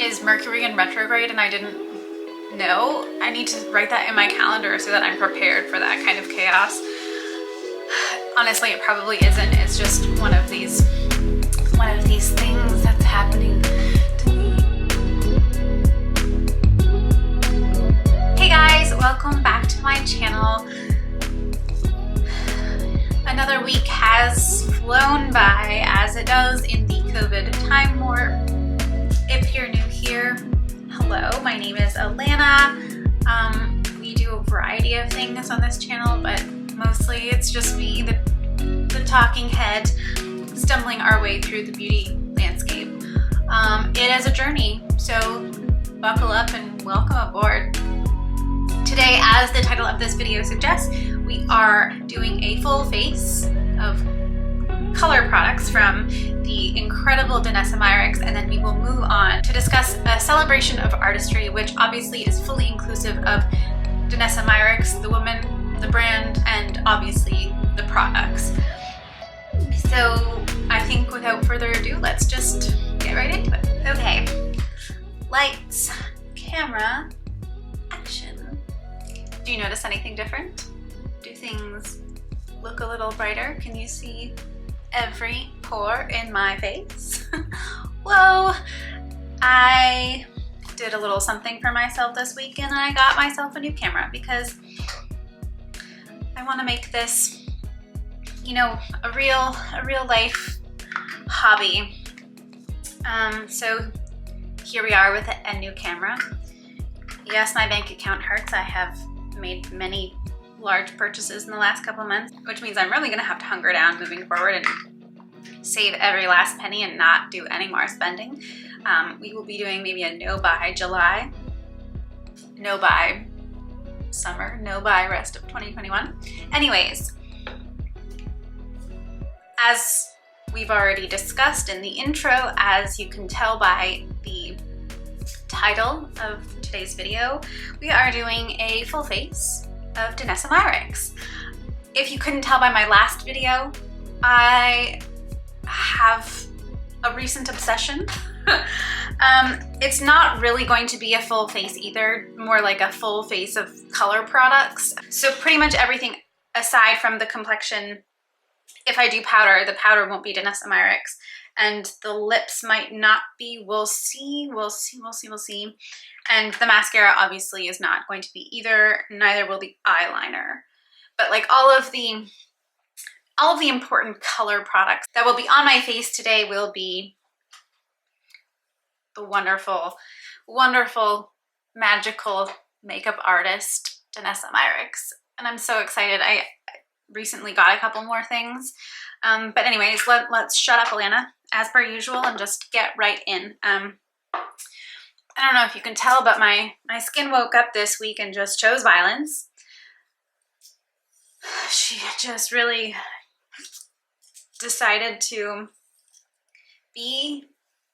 is Mercury in retrograde and I didn't know. I need to write that in my calendar so that I'm prepared for that kind of chaos. Honestly, it probably isn't. It's just one of these things that's happening to me. Hey guys, welcome back to my channel. Another week has flown by, as it does in the COVID time warp. If you're new here, hello, my name is Alanna. We do a variety of things on this channel, but mostly it's just me, the talking head, stumbling our way through the beauty landscape. It is a journey, so buckle up and welcome aboard. Today, as the title of this video suggests, we are doing a full face of color products from the incredible Danessa Myricks, and then we will move on to discuss a celebration of artistry, which obviously is fully inclusive of Danessa Myricks, the woman, the brand, and obviously the products. So I think without further ado, let's just get right into it. Okay, lights, camera, action. Do you notice anything different? Do things look a little brighter? Can you see every pore in my face? Whoa! I did a little something for myself this week and I got myself a new camera because I want to make this, you know, a real life hobby. So here we are with a new camera. Yes, my bank account hurts. I have made many large purchases in the last couple months, which means I'm really gonna have to hunker down moving forward and save every last penny and not do any more spending. We will be doing maybe a no buy July, no buy summer, no buy rest of 2021. Anyways, as we've already discussed in the intro, as you can tell by the title of today's video, we are doing a full face of Danessa Myricks. If you couldn't tell by my last video, I have a recent obsession. It's not really going to be a full face either, more like a full face of color products. So pretty much everything aside from the complexion, if I do powder, the powder won't be Danessa Myricks, and the lips might not be, we'll see. And the mascara obviously is not going to be either, neither will the eyeliner. But like all of the important color products that will be on my face today will be the wonderful, magical makeup artist, Danessa Myricks. And I'm so excited. I recently got a couple more things. But anyways, let's shut up, Alanna, as per usual, and just get right in. I don't know if you can tell, but my skin woke up this week and just chose violence. She just really decided to be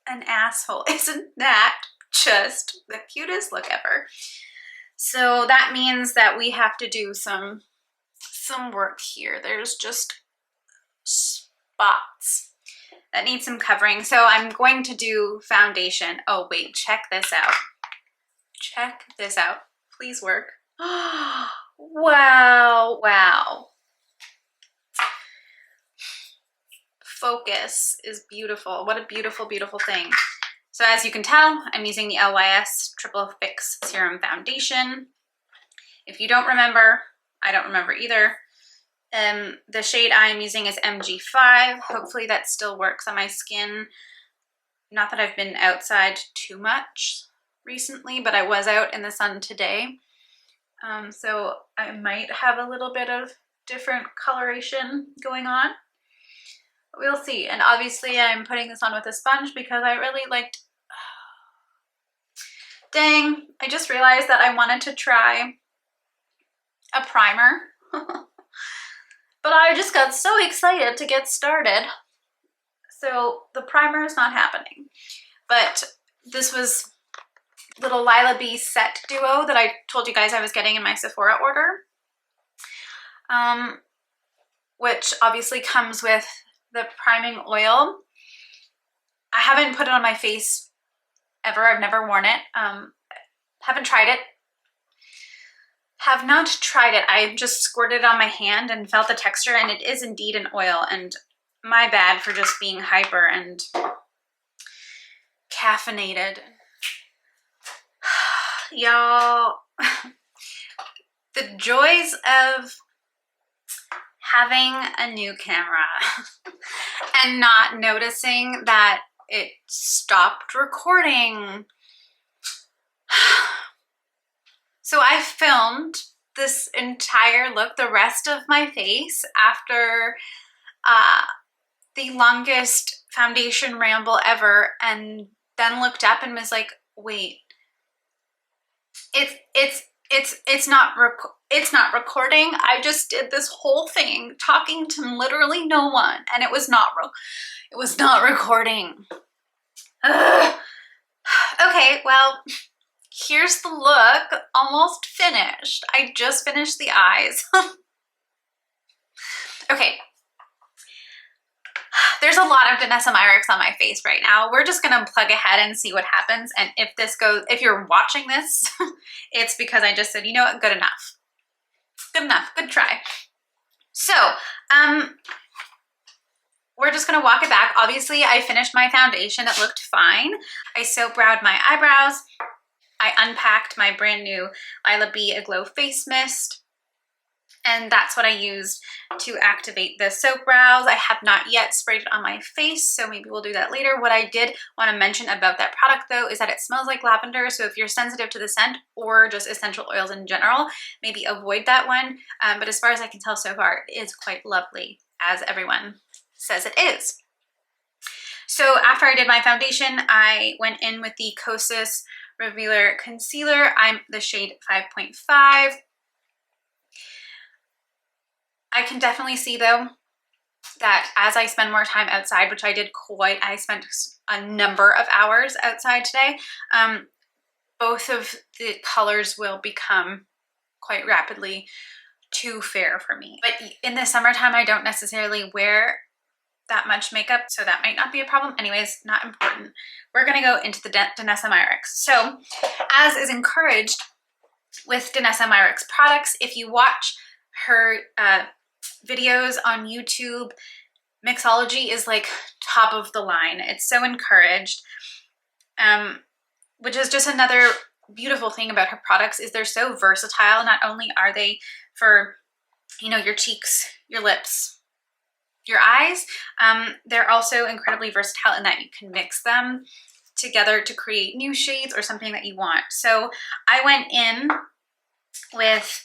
an asshole. Isn't that just the cutest look ever? So that means that we have to do some work here. There's just spots that need some covering. So I'm going to do foundation. Oh wait, check this out. Check this out. Please work. Wow. Focus is beautiful. What a beautiful thing. So as you can tell, I'm using the LYS Triple Fix Serum Foundation. If you don't remember, I don't remember either. The shade I'm using is MG5. Hopefully that still works on my skin. Not that I've been outside too much recently, but I was out in the sun today. So I might have a little bit of different coloration going on. But we'll see. And obviously I'm putting this on with a sponge because I really liked... Dang, I just realized that I wanted to try a primer. But I just got so excited to get started. So the primer is not happening. But this was little Lila B set duo that I told you guys I was getting in my Sephora order. Which obviously comes with the priming oil. I haven't put it on my face ever. I've never worn it. Haven't tried it. Have not tried it. I just squirted it on my hand and felt the texture, and it is indeed an oil, and my bad for just being hyper and caffeinated. Y'all, the joys of having a new camera and not noticing that it stopped recording. So I filmed this entire look, the rest of my face, after the longest foundation ramble ever, and then looked up and was like, wait, it's not recording. I just did this whole thing talking to literally no one, and it was not recording. Ugh. Okay, well, here's the look, almost finished. I just finished the eyes. Okay. There's a lot of Danessa Myricks on my face right now. We're just gonna plug ahead and see what happens. And if this goes, if you're watching this, it's because I just said, you know what, good enough. Good enough, good try. So, we're just gonna walk it back. Obviously, I finished my foundation, it looked fine. I soap browed my eyebrows. I unpacked my brand new Lila B Aglow Face Mist, and that's what I used to activate the soap brows. I have not yet sprayed it on my face, so maybe we'll do that later. What I did want to mention about that product though is that it smells like lavender, so if you're sensitive to the scent or just essential oils in general, maybe avoid that one. But as far as I can tell so far, it is quite lovely, as everyone says it is. So after I did my foundation, I went in with the Kosas Revealer Concealer. I'm the shade 5.5. I can definitely see though that as I spend more time outside, which I did I spent a number of hours outside today, both of the colors will become quite rapidly too fair for me. But in the summertime, I don't necessarily wear that much makeup, so that might not be a problem. Anyways, not important. We're gonna go into the Danessa Myricks. So, as is encouraged with Danessa Myricks products, if you watch her videos on YouTube, mixology is like top of the line. It's so encouraged, which is just another beautiful thing about her products is they're so versatile. Not only are they for, you know, your cheeks, your lips, your eyes, they're also incredibly versatile in that you can mix them together to create new shades or something that you want. So I went in with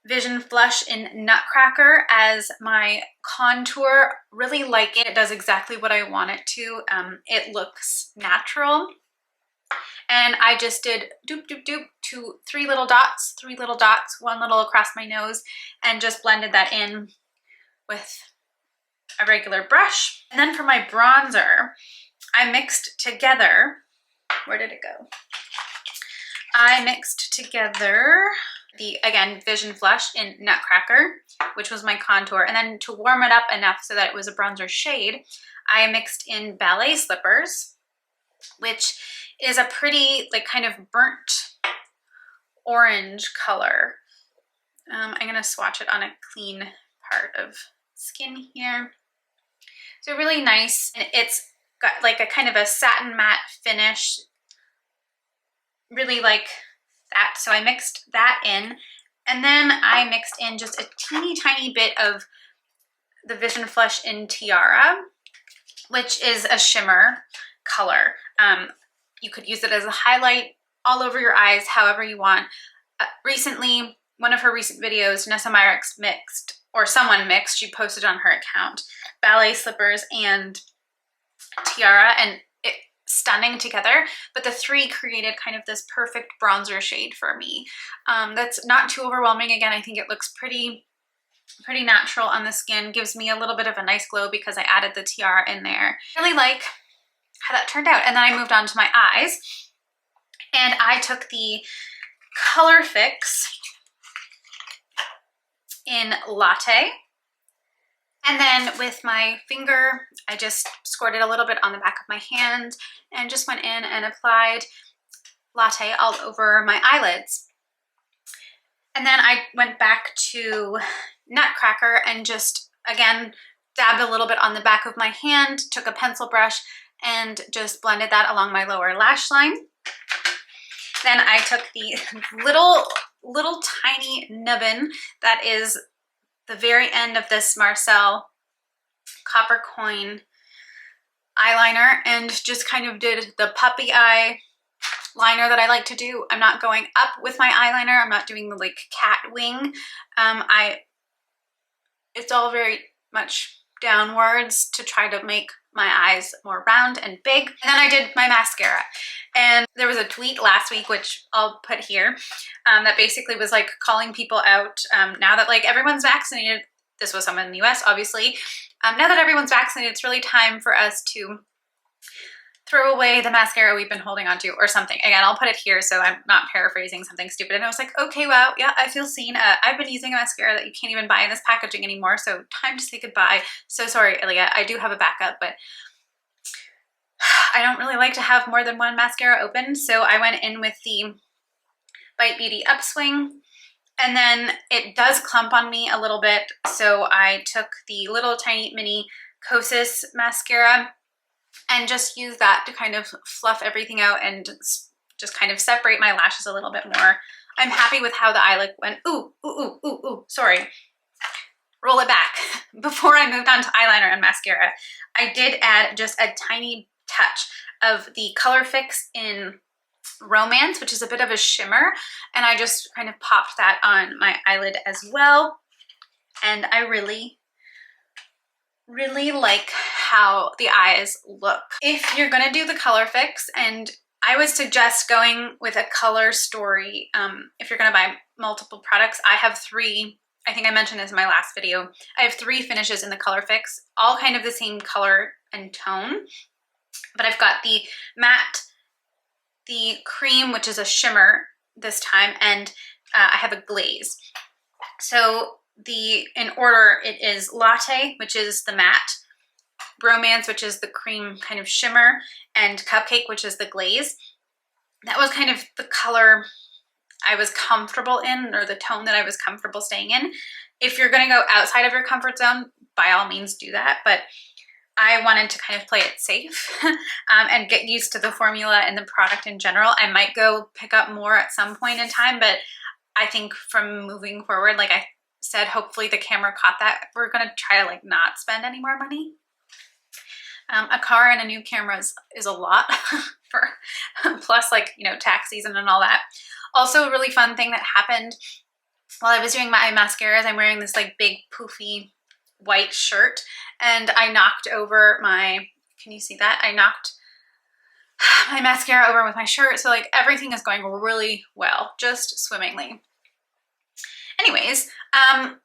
Vision Flush in Nutcracker as my contour. Really like it. It does exactly what I want it to. It looks natural. And I just did doop, doop, doop, three little dots, one little across my nose, and just blended that in with a regular brush. And then for my bronzer, I mixed together, where did it go? I mixed together the, again, Vision Flush in Nutcracker, which was my contour. And then to warm it up enough so that it was a bronzer shade, I mixed in Ballet Slippers, which is a pretty, like, kind of burnt orange color. I'm gonna swatch it on a clean part of skin here. So really nice, and it's got like a kind of a satin matte finish. Really like that. So I mixed that in, and then I mixed in just a teeny tiny bit of the Vision Flush in Tiara, which is a shimmer color. You could use it as a highlight all over your eyes, however you want. Recently, one of her recent videos, Danessa Myricks mixed, or someone mixed, she posted on her account, Ballet Slippers and Tiara, and it stunning together, but the three created kind of this perfect bronzer shade for me. That's not too overwhelming. Again, I think it looks pretty natural on the skin, gives me a little bit of a nice glow because I added the tiara in there. Really like how that turned out. And then I moved on to my eyes, and I took the Color Fix in Latte, And then with my finger, I just squirted a little bit on the back of my hand and just went in and applied latte all over my eyelids. And then I went back to Nutcracker and just, again, dabbed a little bit on the back of my hand, took a pencil brush and just blended that along my lower lash line. Then I took the little tiny nubbin that is the very end of this Marcel copper coin eyeliner and just kind of did the puppy eye liner that I like to do. I'm not going up with my eyeliner. I'm not doing the like cat wing. It's all very much downwards to try to make my eyes more round and big. And then I did my mascara. And there was a tweet last week, which I'll put here, that basically was like calling people out now that like everyone's vaccinated. This was someone in the US, obviously. Now that everyone's vaccinated, it's really time for us to throw away the mascara we've been holding on to or something. Again, I'll put it here so I'm not paraphrasing something stupid. And I was like, okay, wow, yeah, I feel seen. I've been using a mascara that you can't even buy in this packaging anymore, so time to say goodbye. So sorry, Ilya, I do have a backup, but I don't really like to have more than one mascara open, so I went in with the Bite Beauty Upswing, and then it does clump on me a little bit, so I took the little tiny mini Kosas mascara and just use that to kind of fluff everything out and just kind of separate my lashes a little bit more. I'm happy with how the eye look went. Ooh, sorry. Roll it back. Before I moved on to eyeliner and mascara, I did add just a tiny touch of the Color Fix in Romance, which is a bit of a shimmer, and I just kind of popped that on my eyelid as well. And I really like how the eyes look. If you're gonna do the Color Fix, and I would suggest going with a color story, if you're gonna buy multiple products. I have 3, I think I mentioned this in my last video. I have 3 finishes in the Color Fix, all kind of the same color and tone. But I've got the matte, the cream, which is a shimmer this time, and I have a glaze. So in order, it is Latte, which is the matte, Romance, which is the cream kind of shimmer, and Cupcake, which is the glaze. That was kind of the color I was comfortable in, or the tone that I was comfortable staying in. If you're gonna go outside of your comfort zone, by all means do that, but I wanted to kind of play it safe and get used to the formula and the product in general. I might go pick up more at some point in time, but I think from moving forward, like I said, hopefully the camera caught that. We're gonna try to like not spend any more money. A car and a new camera is a lot for plus like, you know, tax season and all that. Also a really fun thing that happened while I was doing my mascaras, I'm wearing this like big poofy white shirt and I knocked over my, can you see that? I knocked my mascara over with my shirt. So like everything is going really well, just swimmingly. Anyways,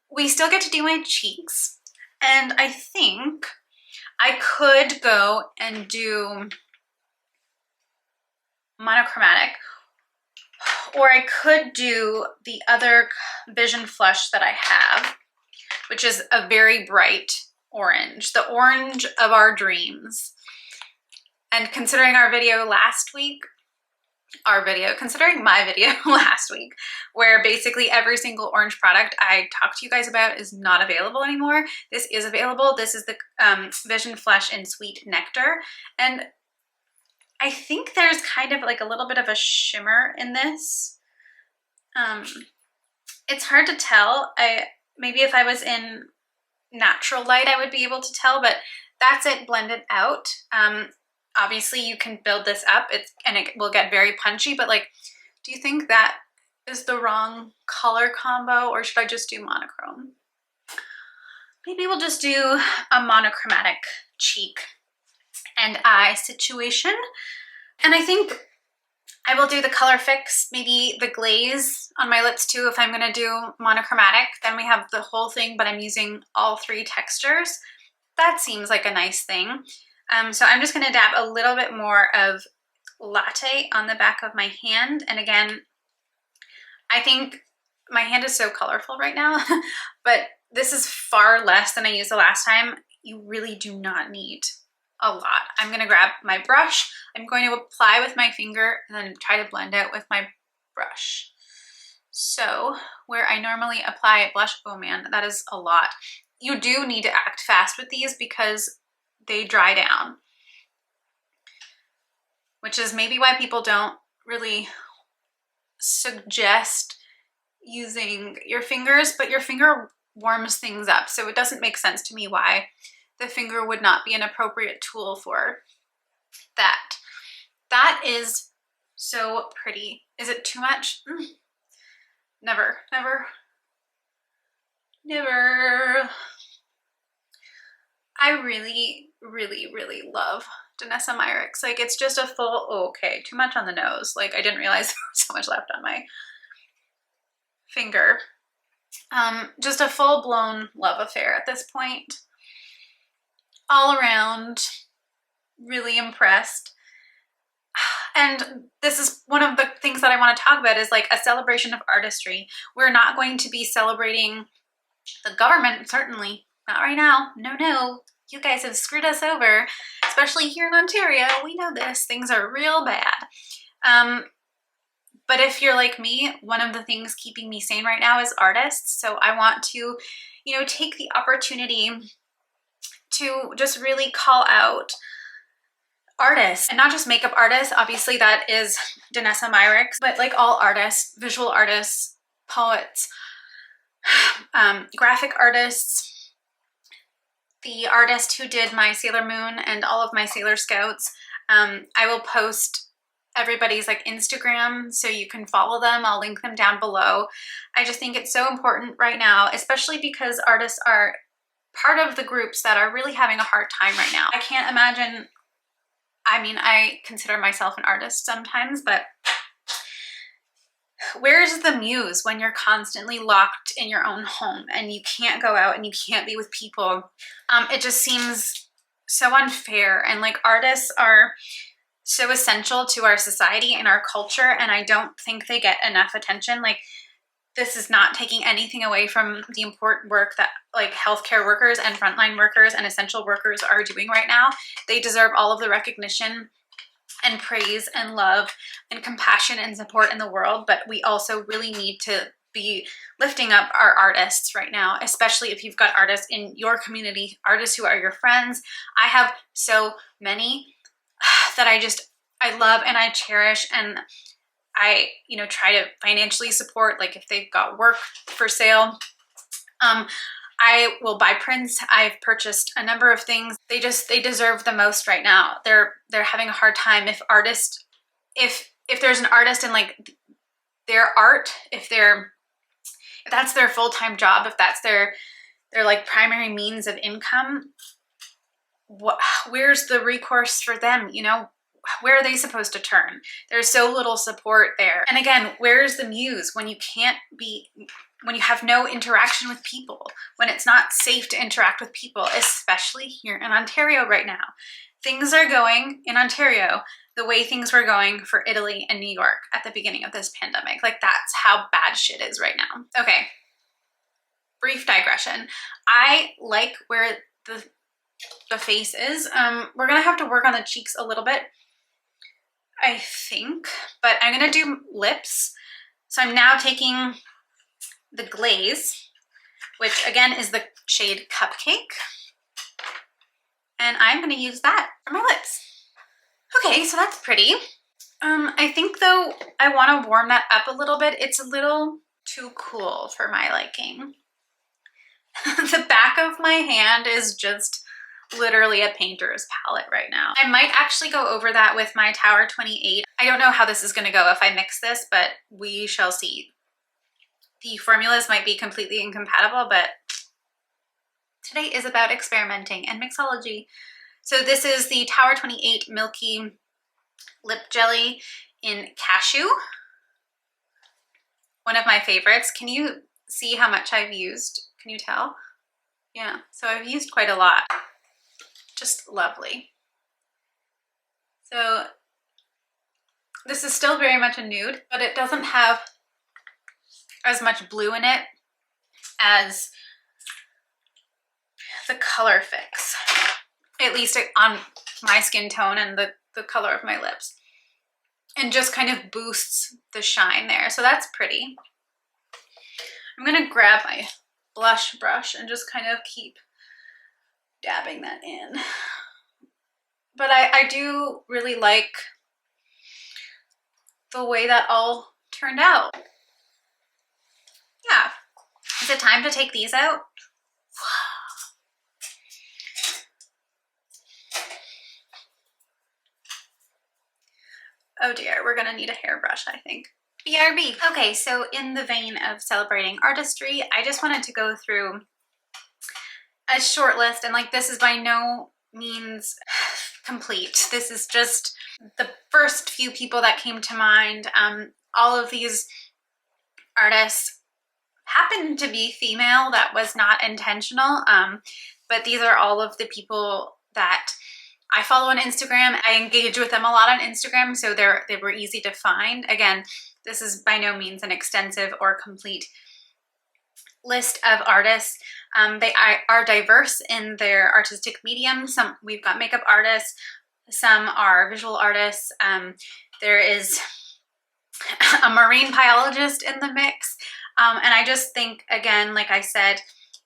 we still get to do my cheeks, and I think I could go and do monochromatic, or I could do the other Vision Flush that I have, which is a very bright orange, the orange of our dreams. And considering our video last week, considering my video last week, where basically every single orange product I talked to you guys about is not available anymore, this is available. This is the Vision Flush in Sweet Nectar. And I think there's kind of like a little bit of a shimmer in this. It's hard to tell. Maybe if I was in natural light, I would be able to tell, but that's it blended out. Obviously you can build this up and it will get very punchy, but like, do you think that is the wrong color combo, or should I just do monochrome? Maybe we'll just do a monochromatic cheek and eye situation. And I think I will do the Color Fix, maybe the glaze on my lips too if I'm gonna do monochromatic. Then we have the whole thing, but I'm using all 3 textures. That seems like a nice thing. So I'm just gonna dab a little bit more of Latte on the back of my hand. And again, I think my hand is so colorful right now, but this is far less than I used the last time. You really do not need a lot. I'm gonna grab my brush. I'm going to apply with my finger and then try to blend out with my brush. So where I normally apply blush, oh man, that is a lot. You do need to act fast with these because they dry down, which is maybe why people don't really suggest using your fingers, but your finger warms things up. So it doesn't make sense to me why the finger would not be an appropriate tool for that. That is so pretty. Is it too much? Never, never, never. I really, really, really love Danessa Myricks. Like, it's just a full, oh, okay, too much on the nose. Like, I didn't realize there was so much left on my finger. Just a full-blown love affair at this point. All around, really impressed. And this is one of the things that I want to talk about, is like a celebration of artistry. We're not going to be celebrating the government, certainly not right now. No, no, you guys have screwed us over, especially here in Ontario. We know this, things are real bad. But if you're like me, one of the things keeping me sane right now is artists. So I want to, you know, take the opportunity to just really call out artists, and not just makeup artists. Obviously that is Danessa Myricks, but like all artists, visual artists, poets, graphic artists, the artist who did my Sailor Moon and all of my Sailor Scouts. I will post everybody's like Instagram so you can follow them. I'll link them down below. I just think it's so important right now, especially because artists are part of the groups that are really having a hard time right now. I can't imagine, I mean, I consider myself an artist sometimes, but where's the muse when you're constantly locked in your own home and you can't go out and you can't be with people? It just seems so unfair, and like artists are so essential to our society and our culture, and I don't think they get enough attention. Like, this is not taking anything away from the important work that like healthcare workers and frontline workers and essential workers are doing right now. They deserve all of the recognition and praise and love and compassion and support in the world, but we also really need to be lifting up our artists right now, especially if you've got artists in your community, artists who are your friends. I have so many that I love and I cherish, and I, you know, try to financially support, like if they've got work for sale. I will buy prints. I've purchased a number of things. They deserve the most right now. They're having a hard time. If there's an artist and like their art, if that's their full-time job, if that's their like primary means of income, where's the recourse for them? You know, where are they supposed to turn? There's so little support there. And again, where's the muse when you have no interaction with people, when it's not safe to interact with people, especially here in Ontario right now. Things are going in Ontario the way things were going for Italy and New York at the beginning of this pandemic. Like, that's how bad shit is right now. Okay, brief digression. I like where the face is. We're gonna have to work on the cheeks a little bit, I think, but I'm gonna do lips. So I'm now taking the glaze, which again is the shade Cupcake, and I'm gonna use that for my lips. Okay, so that's pretty. I think though I want to warm that up a little bit. It's a little too cool for my liking. The back of my hand is just literally a painter's palette right now. I might actually go over that with my Tower 28. I don't know how this is going to go if I mix this, but we shall see. The formulas might be completely incompatible, but today is about experimenting and mixology. So this is the Tower 28 Milky Lip Jelly in Cashew. One of my favorites. Can you see how much I've used? Can you tell? Yeah, so I've used quite a lot. Just lovely. So this is still very much a nude, but it doesn't have as much blue in it as the color fix, at least on my skin tone and the color of my lips, and just kind of boosts the shine there. So that's pretty. I'm gonna grab my blush brush and just kind of keep dabbing that in. But I do really like the way that all turned out. Yeah. Is it time to take these out? Oh dear, we're gonna need a hairbrush, I think. BRB. Okay, so in the vein of celebrating artistry, I just wanted to go through a short list, and like this is by no means complete. This is just the first few people that came to mind. All of these artists happen to be female. That was not intentional, but these are all of the people that I follow on Instagram. I engage with them a lot on Instagram, so they were easy to find. Again, this is by no means an extensive or complete list of artists. They are diverse in their artistic medium. We've got makeup artists, some are visual artists. There is a marine biologist in the mix. And I just think, again, like I said,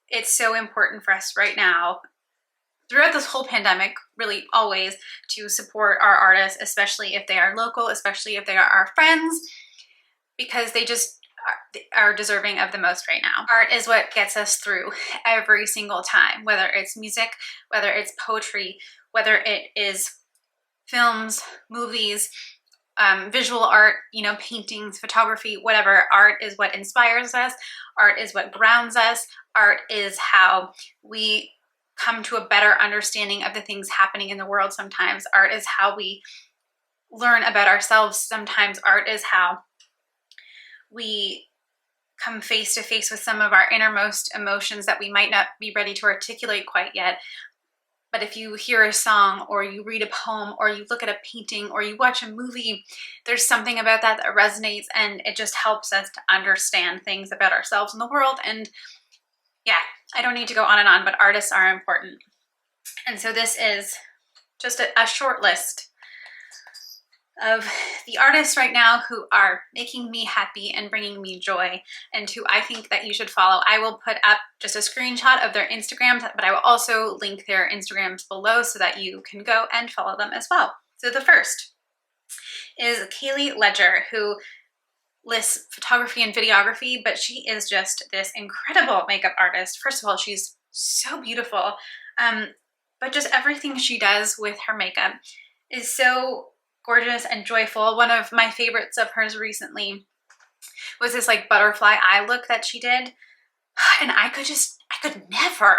it's so important for us right now, throughout this whole pandemic, really always, to support our artists, especially if they are local, especially if they are our friends, because they just are deserving of the most right now. Art is what gets us through every single time, whether it's music, whether it's poetry, whether it is films, movies, visual art, you know, paintings, photography, whatever. Art is what inspires us. Art is what grounds us. Art is how we come to a better understanding of the things happening in the world sometimes. Art is how we learn about ourselves sometimes. Art is how we come face to face with some of our innermost emotions that we might not be ready to articulate quite yet. But if you hear a song, or you read a poem, or you look at a painting, or you watch a movie, there's something about that that resonates, and it just helps us to understand things about ourselves and the world. And yeah, I don't need to go on and on, but artists are important. And so this is just a short list of the artists right now who are making me happy and bringing me joy, and who I think that you should follow. I will put up just a screenshot of their Instagrams, but I will also link their Instagrams below so that you can go and follow them as well. So the first is Kaylee Ledger, who lists photography and videography, but she is just this incredible makeup artist. First of all, she's so beautiful, but just everything she does with her makeup is so gorgeous and joyful. One of my favorites of hers recently was this like butterfly eye look that she did. And I could never.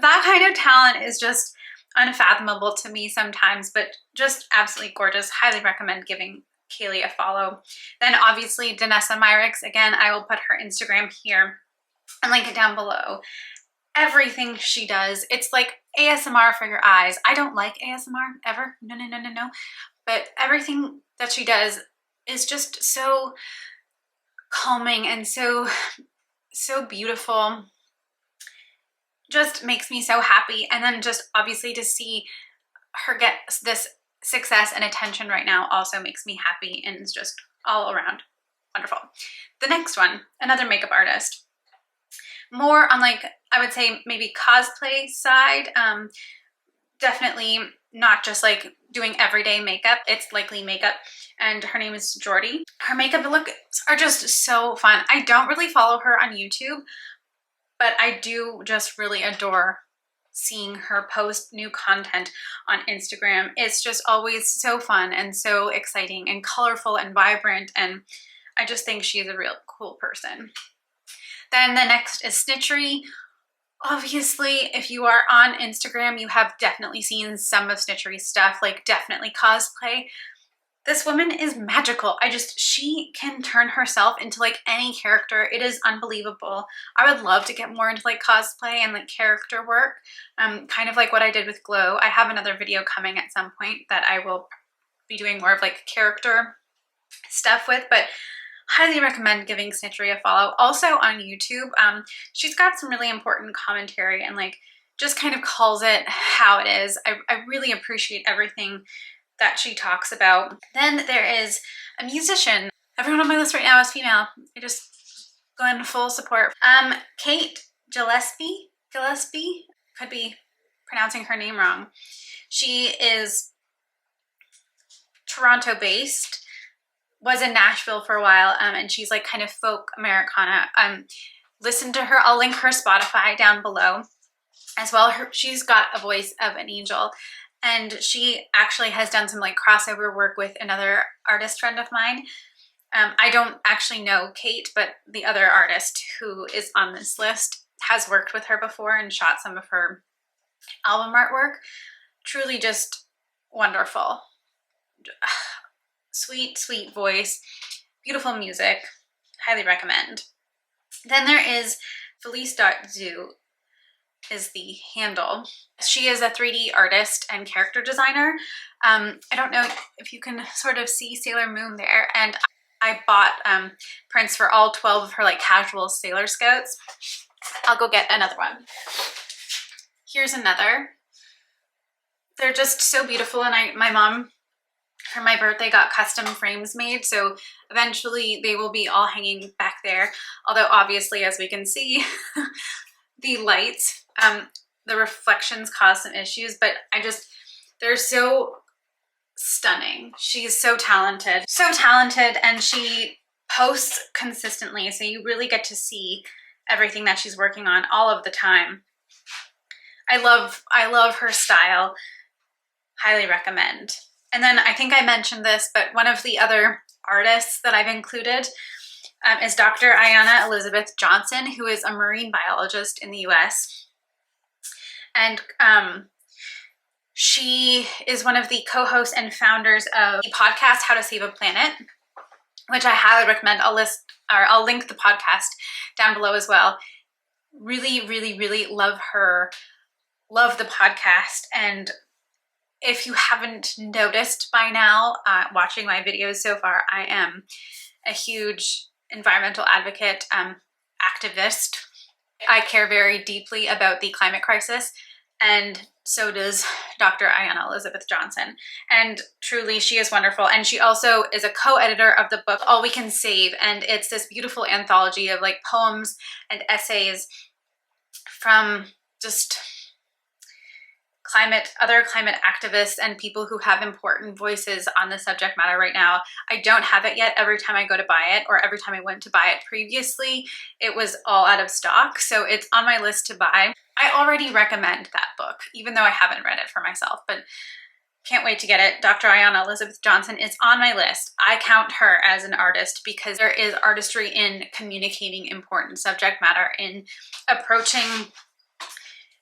That kind of talent is just unfathomable to me sometimes, but just absolutely gorgeous. Highly recommend giving Kaylee a follow. Then obviously Danessa Myricks. Again, I will put her Instagram here and link it down below. Everything she does, it's like ASMR for your eyes. I don't like ASMR ever. No. But everything that she does is just so calming and so beautiful. Just makes me so happy. And then just obviously to see her get this success and attention right now also makes me happy, and it's just all around wonderful. The next one, another makeup artist. More on like, I would say maybe cosplay side. Definitely not just like doing everyday makeup. It's likely makeup, and her name is Jordy. Her makeup looks are just so fun. I don't really follow her on YouTube, but I do just really adore seeing her post new content on Instagram. It's just always so fun and so exciting and colorful and vibrant, and I just think she's a real cool person. Then the next is Snitchery. Obviously, if you are on Instagram, you have definitely seen some of Snitchery's stuff, like definitely cosplay. This woman is magical. She can turn herself into like any character. It is unbelievable. I would love to get more into like cosplay and like character work, kind of like what I did with Glow. I have another video coming at some point that I will be doing more of like character stuff with, but highly recommend giving Snitchery a follow. Also on YouTube, she's got some really important commentary and like just kind of calls it how it is. I really appreciate everything that she talks about. Then there is a musician. Everyone on my list right now is female. I just go in full support. Kate Gillespie, could be pronouncing her name wrong. She is Toronto based, was in Nashville for a while, and she's like kind of folk Americana. Listen to her. I'll link her Spotify down below as well. She's got a voice of an angel, and she actually has done some like crossover work with another artist friend of mine. I don't actually know Kate, but the other artist who is on this list has worked with her before and shot some of her album artwork. Truly just wonderful. Sweet, sweet voice, beautiful music, highly recommend. Then there is Felice.zoo is the handle. She is a 3D artist and character designer. I don't know if you can sort of see Sailor Moon there, and I bought prints for all 12 of her like casual Sailor Scouts. I'll go get another one. Here's another. They're just so beautiful, and my mom, for my birthday, got custom frames made, so eventually they will be all hanging back there. Although obviously, as we can see, the lights, the reflections cause some issues, but they're so stunning. She's so talented, and she posts consistently, so you really get to see everything that she's working on all of the time. I love her style. Highly recommend. And then I think I mentioned this, but one of the other artists that I've included is Dr. Alanna Elizabeth Johnson, who is a marine biologist in the US. And she is one of the co-hosts and founders of the podcast How to Save a Planet, which I highly recommend. I'll link the podcast down below as well. Really, really, really love her. Love the podcast. And if you haven't noticed by now, watching my videos so far, I am a huge environmental advocate, activist. I care very deeply about the climate crisis, and so does Dr. Alanna Elizabeth Johnson. And truly, she is wonderful. And she also is a co-editor of the book All We Can Save, and it's this beautiful anthology of like poems and essays from just other climate activists and people who have important voices on the subject matter right now. I don't have it yet. Every time I go to buy it, or every time I went to buy it previously, it was all out of stock. So it's on my list to buy. I already recommend that book, even though I haven't read it for myself, but can't wait to get it. Dr. Alanna Elizabeth Johnson is on my list. I count her as an artist because there is artistry in communicating important subject matter, in approaching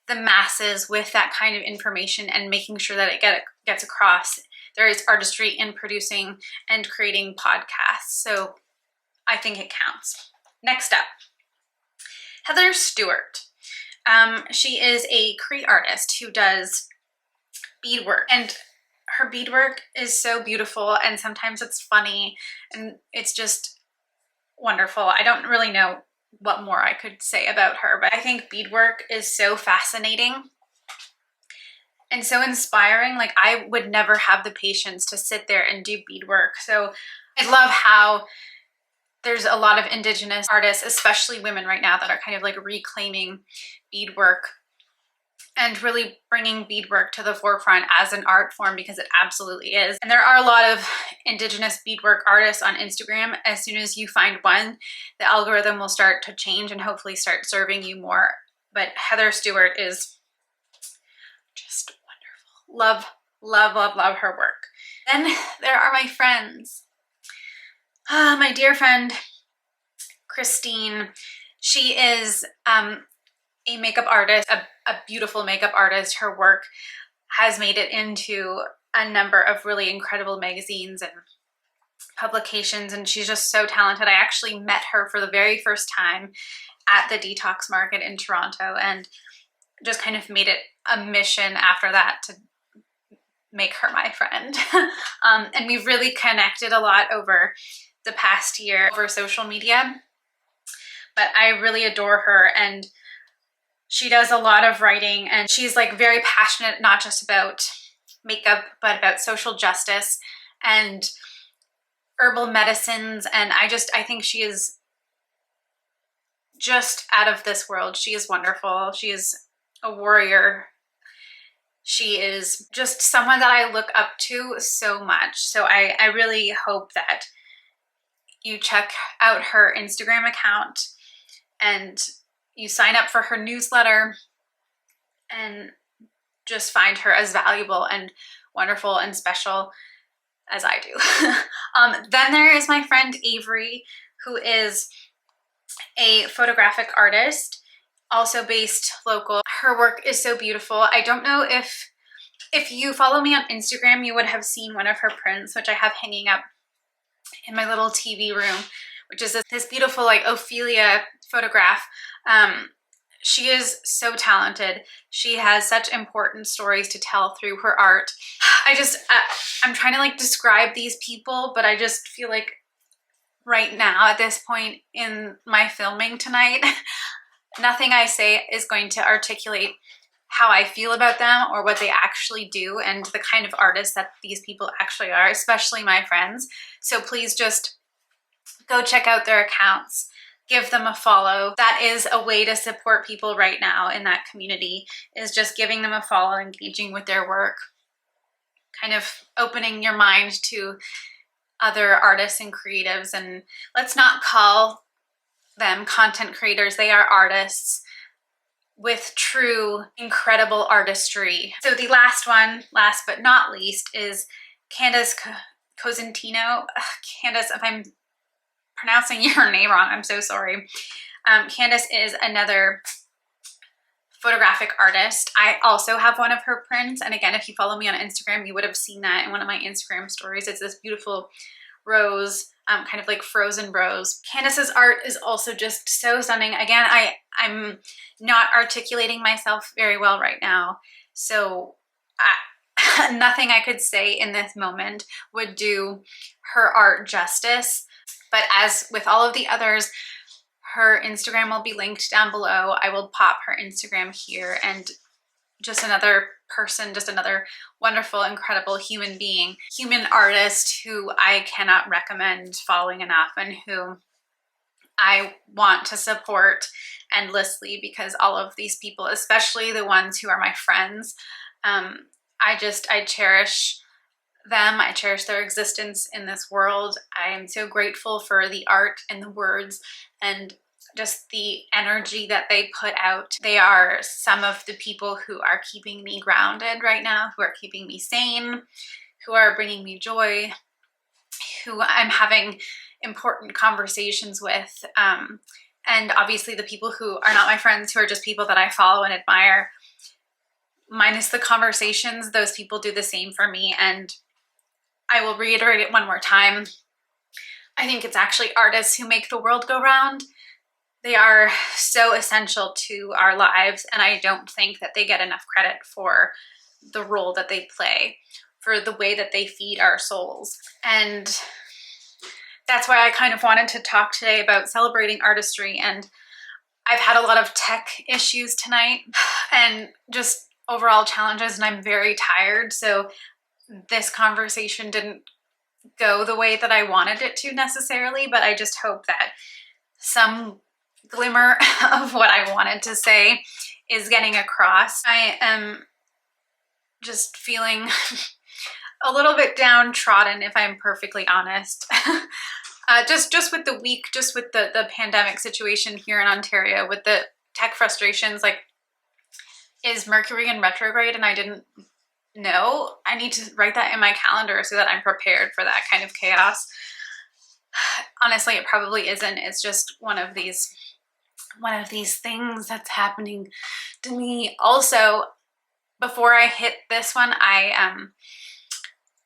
the masses with that kind of information and making sure that it gets across. There is artistry in producing and creating podcasts, so I think it counts. Next up, Heather Stewart. She is a Cree artist who does beadwork, and her beadwork is so beautiful, and sometimes it's funny, and it's just wonderful. I don't really know what more I could say about her, but I think beadwork is so fascinating and so inspiring. Like, I would never have the patience to sit there and do beadwork. So I love how there's a lot of Indigenous artists, especially women right now, that are kind of like reclaiming beadwork and really bringing beadwork to the forefront as an art form, because it absolutely is. And there are a lot of Indigenous beadwork artists on Instagram. As soon as you find one, the algorithm will start to change and hopefully start serving you more. But Heather Stewart is just wonderful. Love, love, love, love her work. Then there are my friends. My dear friend, Christine. She is a makeup artist, a beautiful makeup artist. Her work has made it into a number of really incredible magazines and publications, and she's just so talented. I actually met her for the very first time at the Detox Market in Toronto, and just kind of made it a mission after that to make her my friend. And we've really connected a lot over the past year over social media, but I really adore her. And She does a lot of writing, and she's like very passionate, not just about makeup, but about social justice and herbal medicines. And I think she is just out of this world. She is wonderful. She is a warrior. She is just someone that I look up to so much. So I really hope that you check out her Instagram account and you sign up for her newsletter and just find her as valuable and wonderful and special as I do. Then there is my friend Avery, who is a photographic artist, also based local. Her work is so beautiful. I don't know if you follow me on Instagram, you would have seen one of her prints, which I have hanging up in my little TV room, which is this beautiful like Ophelia photograph. She is so talented. She has such important stories to tell through her art. I'm trying to like describe these people, but I just feel like right now at this point in my filming tonight, nothing I say is going to articulate how I feel about them or what they actually do and the kind of artists that these people actually are, especially my friends. So please just go check out their accounts. Give them a follow. That is a way to support people right now in that community, is just giving them a follow, engaging with their work, kind of opening your mind to other artists and creatives. And let's not call them content creators. They are artists with true, incredible artistry. So the last one, last but not least, is Candace Cosentino. Candace, if I'm pronouncing your name wrong, I'm so sorry. Candace is another photographic artist. I also have one of her prints, and again, if you follow me on Instagram, you would have seen that in one of my Instagram stories. It's this beautiful rose, kind of like frozen rose. Candace's art is also just so stunning. Again, I'm not articulating myself very well right now, so nothing I could say in this moment would do her art justice. But as with all of the others, her Instagram will be linked down below. I will pop her Instagram here, and just another person, just another wonderful, incredible human being, human artist who I cannot recommend following enough, and who I want to support endlessly, because all of these people, especially the ones who are my friends, I cherish them. I cherish their existence in this world. I am so grateful for the art and the words and just the energy that they put out. They are some of the people who are keeping me grounded right now, who are keeping me sane, who are bringing me joy, who I'm having important conversations with. And obviously the people who are not my friends, who are just people that I follow and admire, minus the conversations, those people do the same for me. And I will reiterate it one more time. I think it's actually artists who make the world go round. They are so essential to our lives, and I don't think that they get enough credit for the role that they play, for the way that they feed our souls. And that's why I kind of wanted to talk today about celebrating artistry. And I've had a lot of tech issues tonight and just overall challenges, and I'm very tired. So this conversation didn't go the way that I wanted it to necessarily, but I just hope that some glimmer of what I wanted to say is getting across. I am just feeling a little bit downtrodden, if I'm perfectly honest. Just with the week, just with the pandemic situation here in Ontario, with the tech frustrations, like, is Mercury in retrograde and I didn't know? I need to write that in my calendar so that I'm prepared for that kind of chaos. Honestly, it probably isn't. It's just one of these things that's happening to me. Also, before I hit this one, I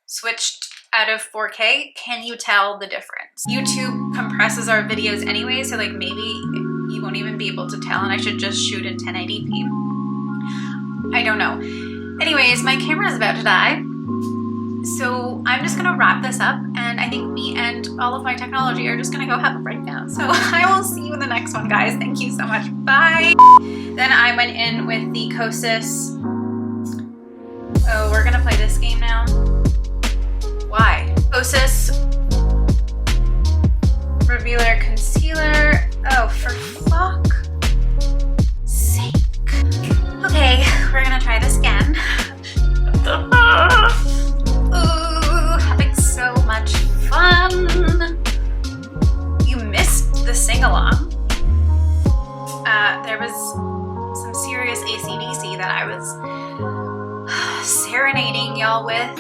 switched out of 4K. Can you tell the difference? YouTube compresses our videos anyway, so like maybe you won't even be able to tell, and I should just shoot in 1080p. I don't know. Anyways, my camera is about to die, so I'm just gonna wrap this up, and I think me and all of my technology are just gonna go have a breakdown. So I will see you in the next one, guys. Thank you so much. Bye. Then I went in with the Kosas. Oh, we're gonna play this game now. Why? Kosas Revealer Concealer. Oh, for fuck's sake. Okay, we're gonna try this again. Ooh, having so much fun. You missed the sing-along. There was some serious AC/DC that I was serenading y'all with.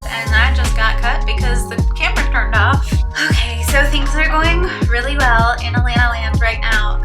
And that just got cut because the camera turned off. Okay, so things are going really well in Alanna land right now.